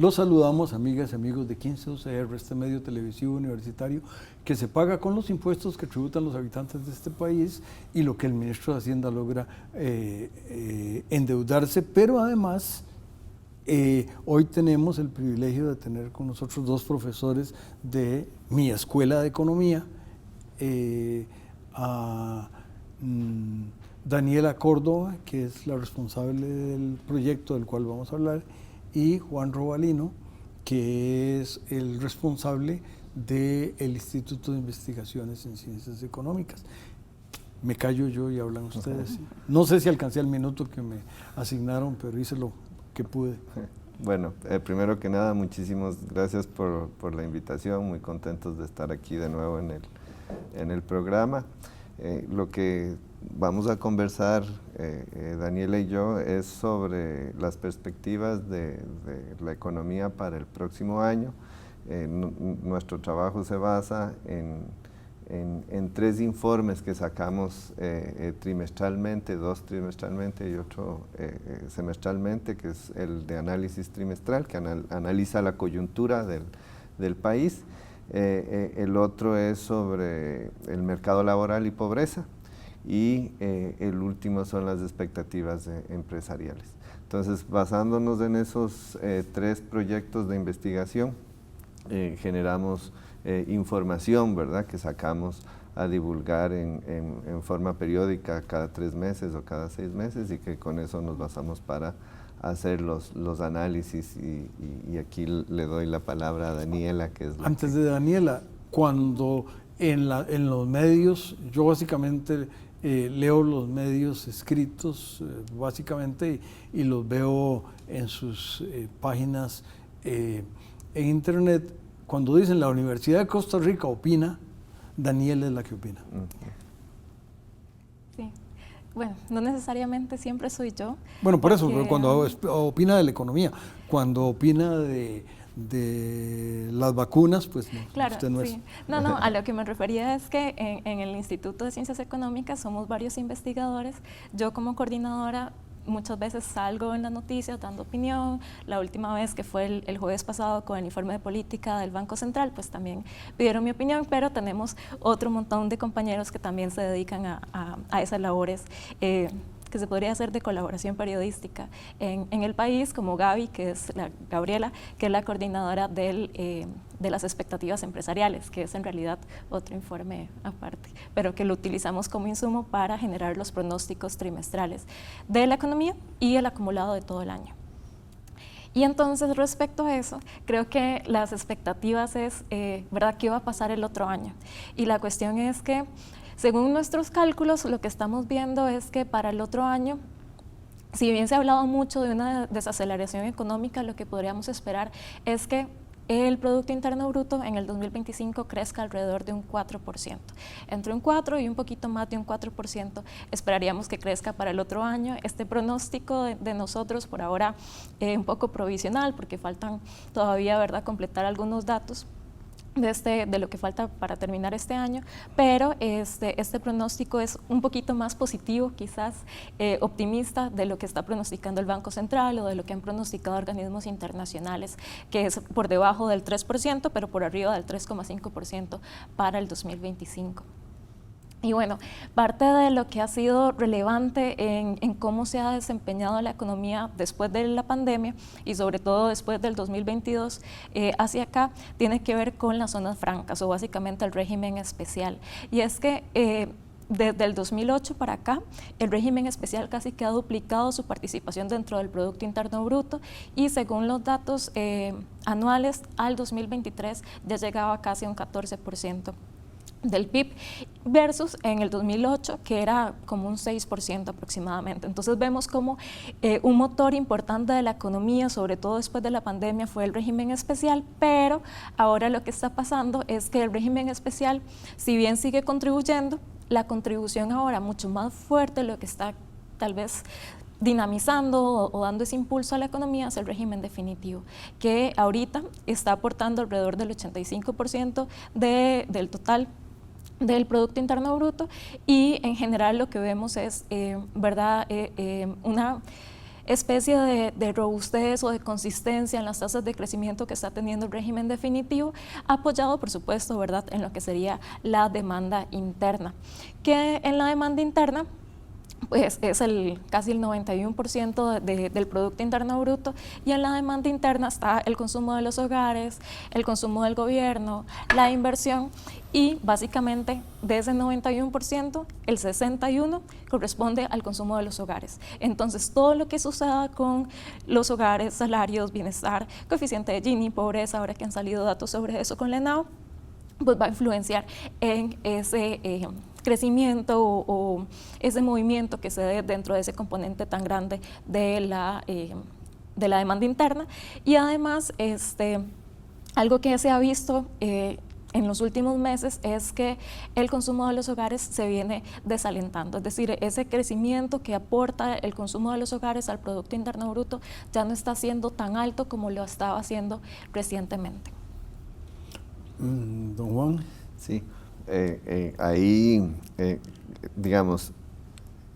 Los saludamos, amigas y amigos de 15 UCR, este medio televisivo universitario que se paga con los impuestos que tributan los habitantes de este país y lo que el ministro de Hacienda logra endeudarse, pero además hoy tenemos el privilegio de tener con nosotros dos profesores de mi escuela de economía, a Daniela Córdoba, que es la responsable del proyecto del cual vamos a hablar, y Juan Robalino, que es el responsable del Instituto de Investigaciones en Ciencias Económicas. Me callo yo y hablan ustedes. No sé si alcancé el minuto que me asignaron, pero hice lo que pude. Bueno, primero que nada, muchísimas gracias por la invitación, muy contentos de estar aquí de nuevo en el programa. Lo que vamos a conversar, Daniela y yo, es sobre las perspectivas de la economía para el próximo año. Nuestro trabajo se basa en 3 informes que sacamos trimestralmente, 2 trimestralmente y otro semestralmente, que es el de análisis trimestral, que analiza la coyuntura del país. El otro es sobre el mercado laboral y pobreza, y el último son las expectativas empresariales. Entonces, basándonos en esos 3 proyectos de investigación, generamos información, ¿verdad?, que sacamos a divulgar en forma periódica cada 3 meses o cada 6 meses, y que con eso nos basamos para hacer los análisis, y aquí le doy la palabra a Daniela, que es la Antes de Daniela, cuando en los medios, yo básicamente leo los medios escritos, básicamente, y los veo en sus páginas en internet. Cuando dicen la Universidad de Costa Rica opina, Daniela es la que opina. Sí. Bueno, no necesariamente siempre soy yo. Bueno, por eso, pero cuando opina de la economía, cuando opina de las vacunas, pues no, claro, usted no sí. es. No, a lo que me refería es que en el Instituto de Ciencias Económicas somos varios investigadores. Yo como coordinadora muchas veces salgo en las noticias dando opinión. La última vez, que fue el jueves pasado, con el informe de política del Banco Central, pues también pidieron mi opinión, pero tenemos otro montón de compañeros que también se dedican a esas labores que se podría hacer de colaboración periodística en el país, como Gabriela, que es la coordinadora de las expectativas empresariales, que es en realidad otro informe aparte, pero que lo utilizamos como insumo para generar los pronósticos trimestrales de la economía y el acumulado de todo el año. Y entonces, respecto a eso, creo que las expectativas es, ¿verdad?, qué va a pasar el otro año. Y la cuestión es que, según nuestros cálculos, lo que estamos viendo es que para el otro año, si bien se ha hablado mucho de una desaceleración económica, lo que podríamos esperar es que el Producto Interno Bruto en el 2025 crezca alrededor de un 4%. Entre un 4 y un poquito más de un 4% esperaríamos que crezca para el otro año. Este pronóstico de nosotros, por ahora un poco provisional, porque faltan todavía, ¿verdad?, completar algunos datos de lo que falta para terminar este año, pero este pronóstico es un poquito más positivo, quizás optimista, de lo que está pronosticando el Banco Central o de lo que han pronosticado organismos internacionales, que es por debajo del 3%, pero por arriba del 3,5% para el 2025. Y bueno, parte de lo que ha sido relevante en cómo se ha desempeñado la economía después de la pandemia, y sobre todo después del 2022 hacia acá, tiene que ver con las zonas francas, o básicamente el régimen especial. Y es que desde el 2008 para acá, el régimen especial casi que ha duplicado su participación dentro del Producto Interno Bruto, y según los datos anuales, al 2023 ya llegaba casi a un 14% del PIB, versus en el 2008, que era como un 6% aproximadamente. Entonces vemos como un motor importante de la economía, sobre todo después de la pandemia, fue el régimen especial, pero ahora lo que está pasando es que el régimen especial, si bien sigue contribuyendo, la contribución ahora mucho más fuerte, lo que está tal vez dinamizando o dando ese impulso a la economía es el régimen definitivo, que ahorita está aportando alrededor del 85% del total del Producto Interno Bruto, y en general lo que vemos es ¿verdad? Una especie de robustez o de consistencia en las tasas de crecimiento que está teniendo el régimen definitivo, apoyado por supuesto, ¿verdad?, en lo que sería la demanda interna, que en la demanda interna pues es casi el 91% del Producto Interno Bruto, y en la demanda interna está el consumo de los hogares, el consumo del gobierno, la inversión, y básicamente de ese 91%, el 61% corresponde al consumo de los hogares. Entonces todo lo que suceda con los hogares, salarios, bienestar, coeficiente de Gini, pobreza, ahora que han salido datos sobre eso con la ENAO, pues va a influenciar en ese crecimiento o ese movimiento que se dé dentro de ese componente tan grande de la demanda interna. Y además, algo que se ha visto en los últimos meses es que el consumo de los hogares se viene desalentando, es decir, ese crecimiento que aporta el consumo de los hogares al Producto Interno Bruto ya no está siendo tan alto como lo estaba haciendo recientemente. Don Juan. Sí, ahí, digamos,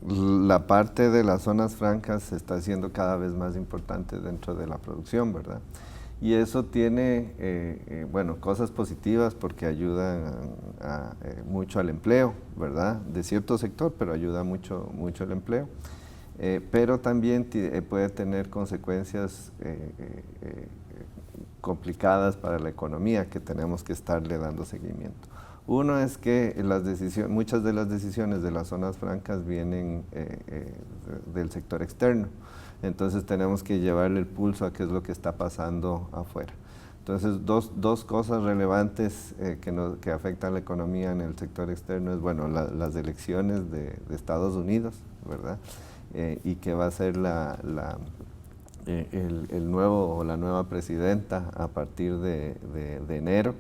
la parte de las zonas francas se está haciendo cada vez más importante dentro de la producción, ¿verdad? Y eso tiene, bueno, cosas positivas porque ayudan mucho al empleo, ¿verdad? De cierto sector, pero ayuda mucho el empleo. Pero también puede tener consecuencias complicadas para la economía que tenemos que estarle dando seguimiento. Uno es que muchas de las decisiones de las zonas francas vienen del sector externo, entonces tenemos que llevarle el pulso a qué es lo que está pasando afuera. Entonces, dos cosas relevantes que afectan la economía en el sector externo es, bueno, las elecciones de Estados Unidos, ¿verdad? Y que va a ser el nuevo o la nueva presidenta a partir de enero.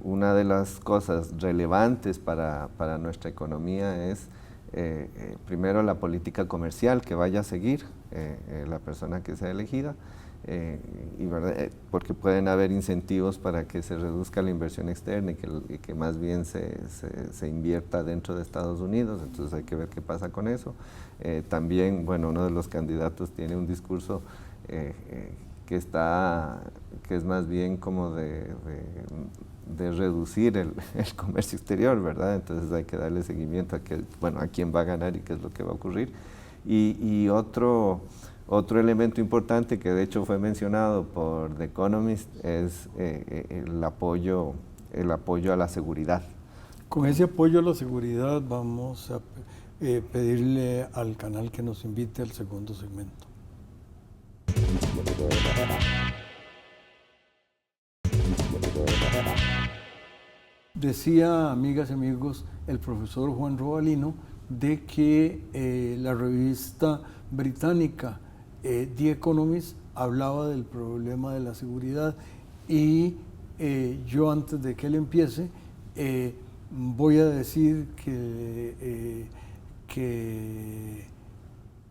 Una de las cosas relevantes para nuestra economía es primero la política comercial que vaya a seguir la persona que sea elegida, porque pueden haber incentivos para que se reduzca la inversión externa y que más bien se invierta dentro de Estados Unidos, entonces hay que ver qué pasa con eso. También, bueno, uno de los candidatos tiene un discurso que es más bien como de reducir el comercio exterior, ¿verdad? Entonces hay que darle seguimiento a quién va a ganar y qué es lo que va a ocurrir. Y otro elemento importante que de hecho fue mencionado por The Economist es el apoyo a la seguridad. Con ese apoyo a la seguridad vamos a pedirle al canal que nos invite al segundo segmento. Decía, amigas y amigos, el profesor Juan Rovalino de que la revista británica The Economist hablaba del problema de la seguridad, y yo, antes de que él empiece, voy a decir que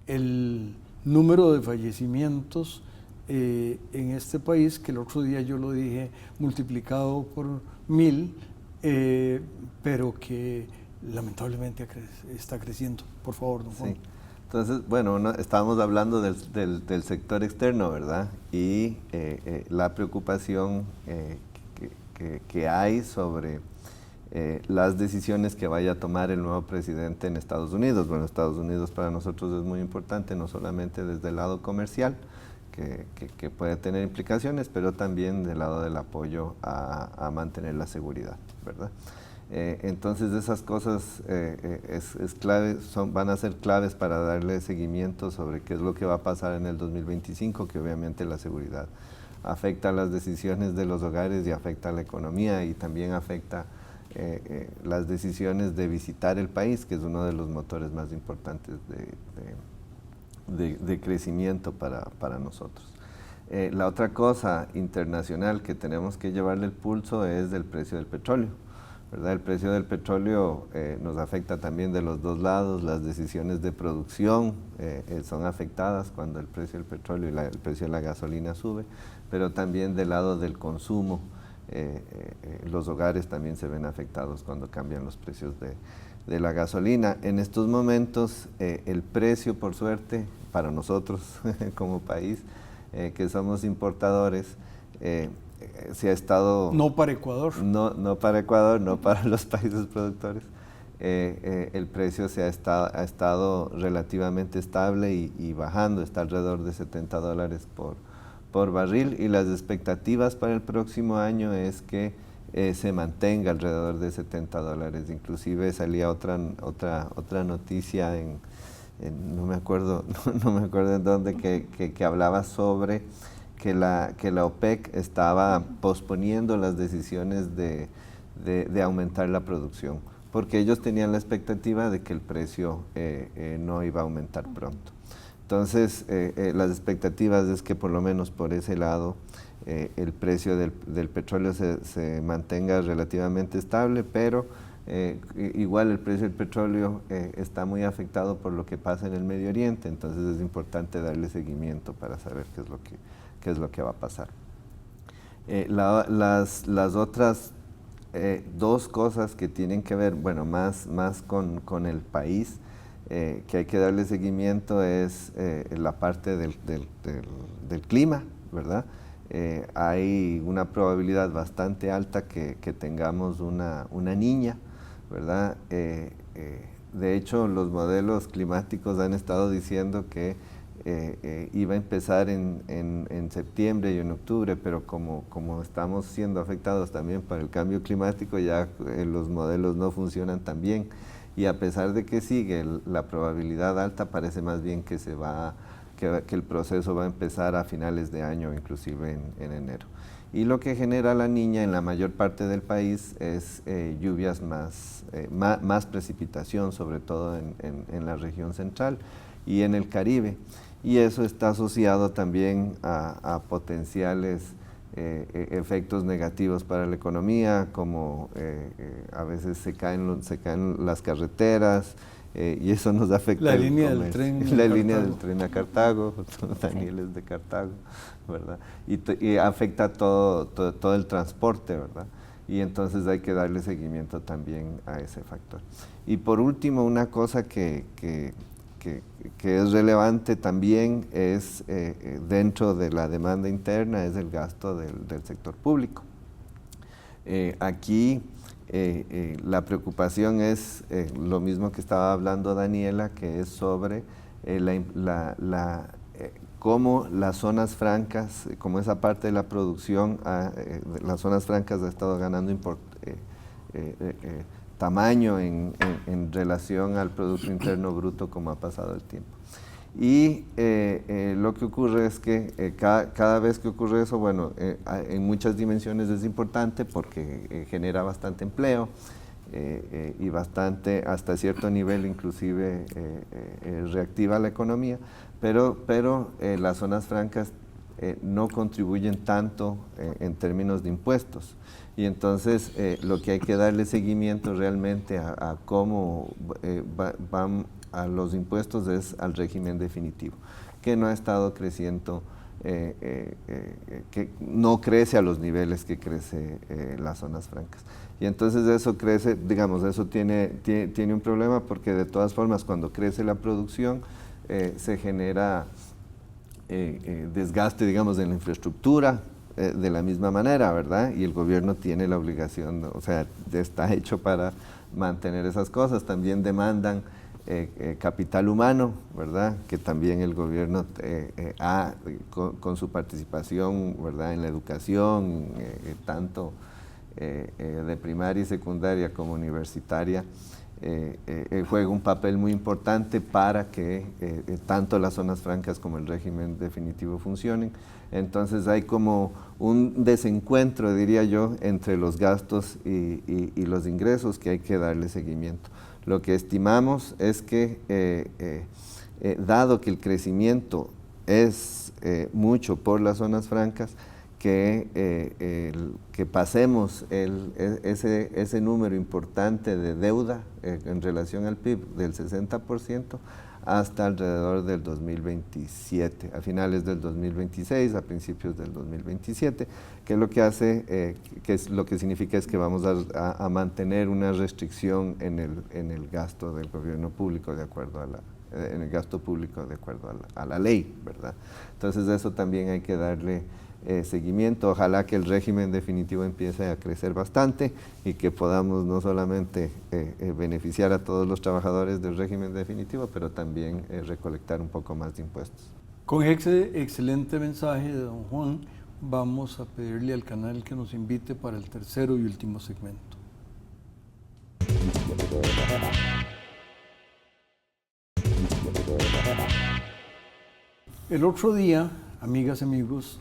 el número de fallecimientos en este país, que el otro día yo lo dije multiplicado por 1000, pero que lamentablemente está creciendo. Por favor, don Juan. Sí. Entonces, bueno, estábamos hablando del sector externo, ¿verdad? Y la preocupación que hay sobre las decisiones que vaya a tomar el nuevo presidente en Estados Unidos. Bueno, Estados Unidos para nosotros es muy importante, no solamente desde el lado comercial, que puede tener implicaciones, pero también del lado del apoyo a mantener la seguridad, ¿verdad? Entonces esas cosas van a ser claves para darle seguimiento sobre qué es lo que va a pasar en el 2025, que obviamente la seguridad afecta las decisiones de los hogares y afecta a la economía, y también afecta las decisiones de visitar el país, que es uno de los motores más importantes de crecimiento para nosotros. La otra cosa internacional que tenemos que llevarle el pulso es el precio del petróleo, ¿verdad? El precio del petróleo nos afecta también de los dos lados. Las decisiones de producción son afectadas cuando el precio del petróleo y el precio de la gasolina sube, pero también del lado del consumo. Los hogares también se ven afectados cuando cambian los precios de la gasolina. En estos momentos el precio, por suerte, para nosotros como país, que somos importadores, se ha estado... No para Ecuador. No para Ecuador, no para los países productores. El precio ha estado relativamente estable y bajando, está alrededor de $70 por barril, y las expectativas para el próximo año es que se mantenga alrededor de $70. Inclusive salía otra noticia no me acuerdo en dónde, que hablaba sobre que la OPEC estaba posponiendo las decisiones de aumentar la producción, porque ellos tenían la expectativa de que el precio no iba a aumentar pronto. Entonces, las expectativas es que por lo menos por ese lado el precio del petróleo se mantenga relativamente estable, pero igual el precio del petróleo está muy afectado por lo que pasa en el Medio Oriente, entonces es importante darle seguimiento para saber qué es lo que va a pasar. Las otras dos cosas que tienen que ver, bueno, más con el país, que hay que darle seguimiento es la parte del clima, ¿verdad? Hay una probabilidad bastante alta que tengamos una niña, ¿verdad? De hecho, los modelos climáticos han estado diciendo que iba a empezar en septiembre y en octubre, pero como estamos siendo afectados también por el cambio climático, ya los modelos no funcionan tan bien. Y a pesar de que sigue la probabilidad alta, parece más bien que el proceso va a empezar a finales de año, inclusive en enero. Y lo que genera la niña en la mayor parte del país es lluvias más precipitación, sobre todo en la región central y en el Caribe. Y eso está asociado también a potenciales efectos negativos para la economía, como a veces se caen las carreteras, y eso nos afecta la línea del tren a Cartago. Daniel es de Cartago, ¿verdad? Y afecta todo el transporte, ¿verdad? Y entonces hay que darle seguimiento también a ese factor. Y por último, una cosa que es relevante también es dentro de la demanda interna, es el gasto del sector público. Aquí la preocupación es lo mismo que estaba hablando Daniela, que es sobre cómo las zonas francas, como esa parte de la producción, las zonas francas ha estado ganando tamaño en relación al Producto Interno Bruto, como ha pasado el tiempo. Y lo que ocurre es que cada vez que ocurre eso, bueno, en muchas dimensiones es importante porque genera bastante empleo y bastante, hasta cierto nivel inclusive, reactiva la economía, pero las zonas francas no contribuyen tanto en términos de impuestos. Y entonces lo que hay que darle seguimiento realmente a cómo van a los impuestos es al régimen definitivo, que no ha estado creciendo, que no crece a los niveles que crece las zonas francas. Y entonces eso crece, digamos, eso tiene un problema, porque de todas formas cuando crece la producción se genera desgaste, digamos, en la infraestructura, de la misma manera, ¿verdad? Y el gobierno tiene la obligación, o sea, está hecho para mantener esas cosas. También demandan capital humano, ¿verdad? Que también el gobierno con su participación, ¿verdad?, en la educación, tanto de primaria y secundaria como universitaria, juega un papel muy importante para que tanto las zonas francas como el régimen definitivo funcionen. Entonces hay como un desencuentro, diría yo, entre los gastos y los ingresos que hay que darle seguimiento. Lo que estimamos es que, dado que el crecimiento es mucho por las zonas francas, que pasemos ese número importante de deuda en relación al PIB del 60% hasta alrededor del 2027, a finales del 2026, a principios del 2027, que es lo que hace, que es lo que significa es que vamos a mantener una restricción en el gasto del gobierno público de acuerdo a en el gasto público de acuerdo a la ley, ¿verdad? Entonces eso también hay que darle seguimiento. Ojalá que el régimen definitivo empiece a crecer bastante y que podamos no solamente beneficiar a todos los trabajadores del régimen definitivo, pero también recolectar un poco más de impuestos. Con ese excelente mensaje de don Juan, vamos a pedirle al canal que nos invite para el tercero y último segmento. El otro día, amigas y amigos,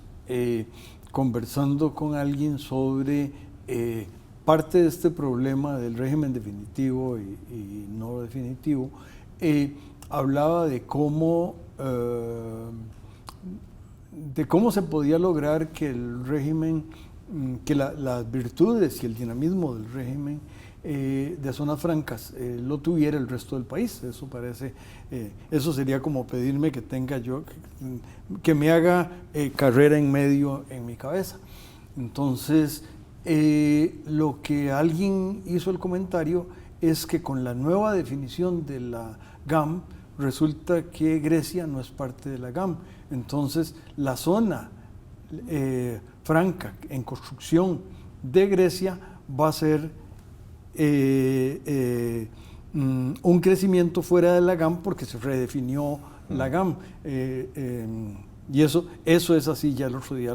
conversando con alguien sobre parte de este problema del régimen definitivo y no definitivo, hablaba de cómo se podía lograr que el régimen, que las virtudes y el dinamismo del régimen de zonas francas lo tuviera el resto del país. Eso parece, eso sería como pedirme que tenga yo, que me haga carrera en medio en mi cabeza. Entonces, lo que alguien hizo el comentario es que con la nueva definición de la GAM, resulta que Grecia no es parte de la GAM. Entonces, la zona franca en construcción de Grecia va a ser un crecimiento fuera de la GAM porque se redefinió la GAM. Y eso es así, ya el otro día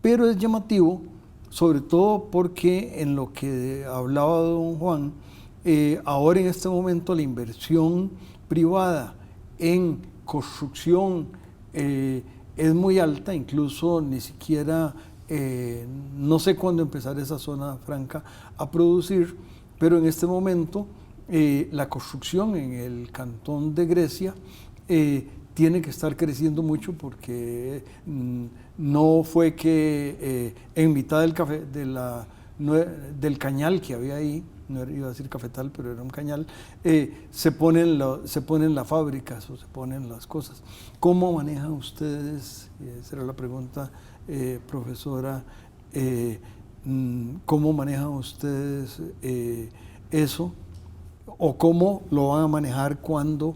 pero es llamativo, sobre todo porque en lo que hablaba don Juan, ahora en este momento la inversión privada en construcción es muy alta, incluso ni siquiera, no sé cuándo empezar esa zona franca a producir, pero en este momento la construcción en el cantón de Grecia tiene que estar creciendo mucho porque no fue que en mitad del cañal que había ahí, no iba a decir cafetal, pero era un cañal, se ponen las fábricas o se ponen las cosas. ¿Cómo manejan ustedes, esa era la pregunta, profesora, cómo manejan ustedes eso? ¿O cómo lo van a manejar cuando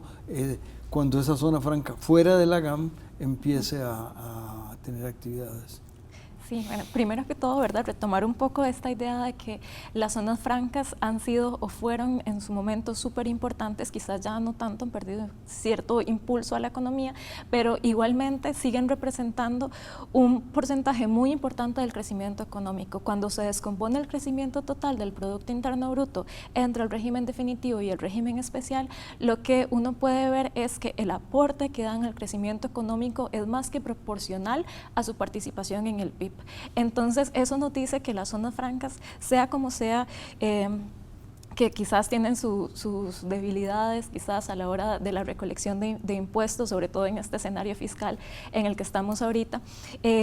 esa zona franca fuera de la GAM empiece a tener actividades? Sí, bueno, primero que todo, ¿verdad? Retomar un poco esta idea de que las zonas francas han sido o fueron en su momento súper importantes, quizás ya no tanto, han perdido cierto impulso a la economía, pero igualmente siguen representando un porcentaje muy importante del crecimiento económico. Cuando se descompone el crecimiento total del Producto Interno Bruto entre el régimen definitivo y el régimen especial, lo que uno puede ver es que el aporte que dan al crecimiento económico es más que proporcional a su participación en el PIB. Entonces, eso nos dice que las zonas francas, sea como sea, que quizás tienen sus debilidades, quizás a la hora de la recolección de impuestos, sobre todo en este escenario fiscal en el que estamos ahorita,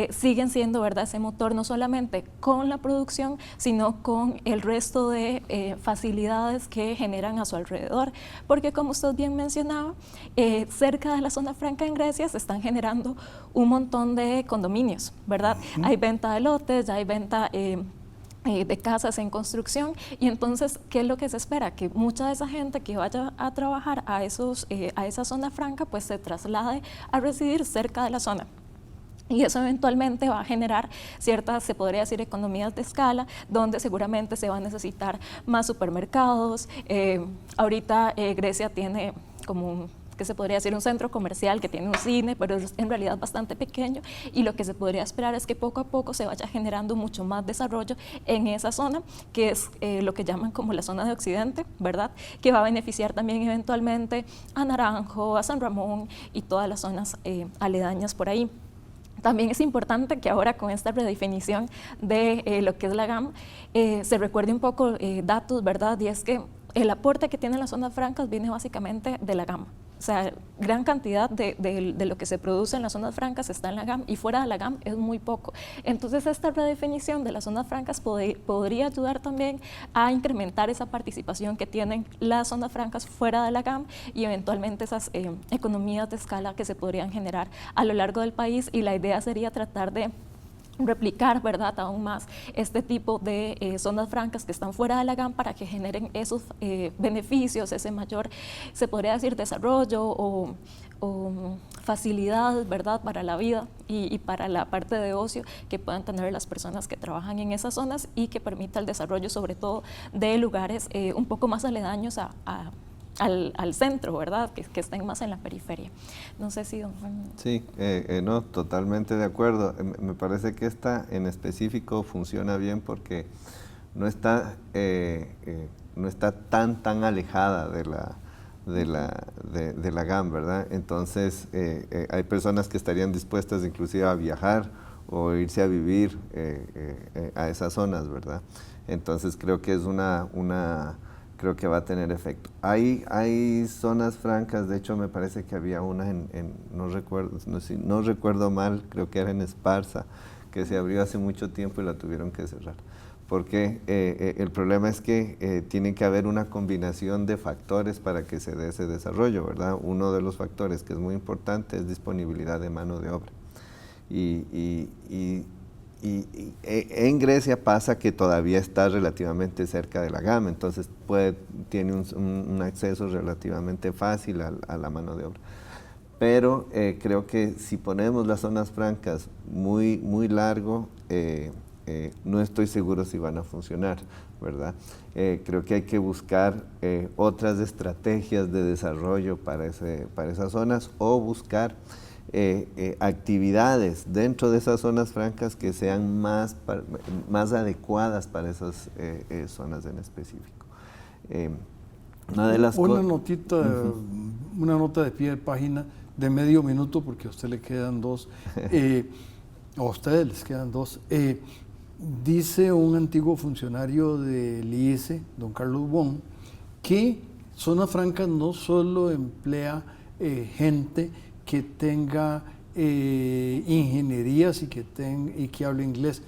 siguen siendo, ¿verdad?, ese motor no solamente con la producción, sino con el resto de facilidades que generan a su alrededor. Porque como usted bien mencionaba, cerca de la zona franca en Grecia se están generando un montón de condominios, ¿verdad? Hay venta de lotes, ya hay venta de casas en construcción, y entonces, ¿qué es lo que se espera? Que mucha de esa gente que vaya a trabajar a esa zona franca, pues se traslade a residir cerca de la zona. Y eso eventualmente va a generar ciertas, se podría decir, economías de escala, donde seguramente se va a necesitar más supermercados. Ahorita Grecia tiene como que se podría decir un centro comercial que tiene un cine, pero es en realidad bastante pequeño, y lo que se podría esperar es que poco a poco se vaya generando mucho más desarrollo en esa zona, que es lo que llaman como la zona de Occidente, ¿verdad? Que va a beneficiar también eventualmente a Naranjo, a San Ramón y todas las zonas aledañas por ahí. También es importante que ahora con esta redefinición de lo que es la GAM, se recuerde un poco datos, ¿verdad? Y es que el aporte que tienen las zonas francas viene básicamente de la GAM. O sea, gran cantidad de lo que se produce en las zonas francas está en la GAM, y fuera de la GAM es muy poco. Entonces, esta redefinición de las zonas francas podría ayudar también a incrementar esa participación que tienen las zonas francas fuera de la GAM, y eventualmente esas economías de escala que se podrían generar a lo largo del país, y la idea sería tratar de replicar, ¿verdad?, aún más este tipo de zonas francas que están fuera de la GAM para que generen esos beneficios, ese mayor, se podría decir, desarrollo o facilidad, ¿verdad?, para la vida y para la parte de ocio que puedan tener las personas que trabajan en esas zonas, y que permita el desarrollo sobre todo de lugares un poco más aledaños al centro, ¿verdad?, que estén más en la periferia. No sé si don Juan... Sí, no, totalmente de acuerdo. Me parece que esta en específico funciona bien porque no está tan alejada de la GAM, ¿verdad? Entonces, hay personas que estarían dispuestas inclusive a viajar o irse a vivir a esas zonas, ¿verdad? Entonces, creo que es creo que va a tener efecto. Hay zonas francas, de hecho me parece que había una no recuerdo mal, creo que era en Esparza, que se abrió hace mucho tiempo y la tuvieron que cerrar. Porque el problema es que tiene que haber una combinación de factores para que se dé ese desarrollo, ¿verdad? Uno de los factores que es muy importante es disponibilidad de mano de obra. Y en Grecia pasa que todavía está relativamente cerca de la GAM, entonces tiene un acceso relativamente fácil a la mano de obra. Pero creo que si ponemos las zonas francas muy largo, no estoy seguro si van a funcionar, ¿verdad? Creo que hay que buscar otras estrategias de desarrollo para esas zonas, o buscar actividades dentro de esas zonas francas que sean más adecuadas para esas zonas en específico. Una nota de pie de página de medio minuto, porque a usted le quedan dos, a ustedes les quedan dos. Dice un antiguo funcionario del IESE, don Carlos Wong, que zonas francas no solo emplea gente que tenga ingenierías y que hable inglés.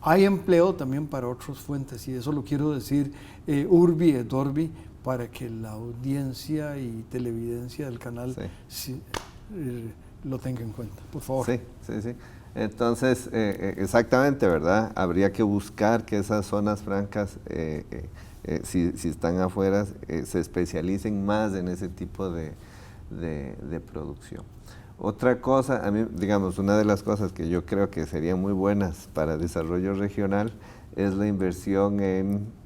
Hay empleo también para otras fuentes, y eso lo quiero decir urbi et orbi, para que la audiencia y televidencia del canal lo tenga en cuenta, por favor. Sí. Entonces, exactamente, ¿verdad? Habría que buscar que esas zonas francas, si están afuera, se especialicen más en ese tipo de producción. Otra cosa, a mí, digamos, una de las cosas que yo creo que serían muy buenas para desarrollo regional es la inversión en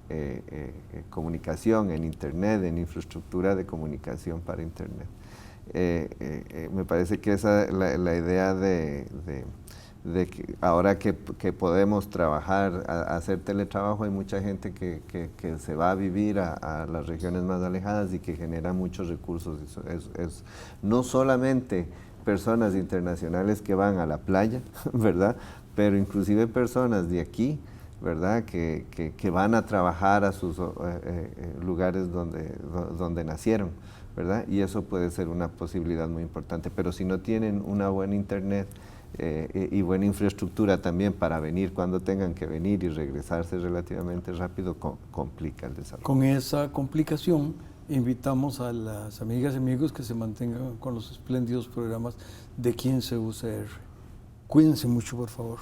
comunicación, en Internet, en infraestructura de comunicación para Internet. Me parece que esa la idea de que ahora que podemos trabajar, hacer teletrabajo, hay mucha gente que se va a vivir a las regiones más alejadas y que genera muchos recursos. Es no solamente personas internacionales que van a la playa, ¿verdad?, pero inclusive personas de aquí, ¿verdad?, que van a trabajar a sus lugares donde nacieron, ¿verdad? Y eso puede ser una posibilidad muy importante. Pero si no tienen una buena Internet y buena infraestructura también para venir cuando tengan que venir y regresarse relativamente rápido, complica el desarrollo. Con esa complicación, invitamos a las amigas y amigos que se mantengan con los espléndidos programas de 15 UCR. Cuídense mucho, por favor.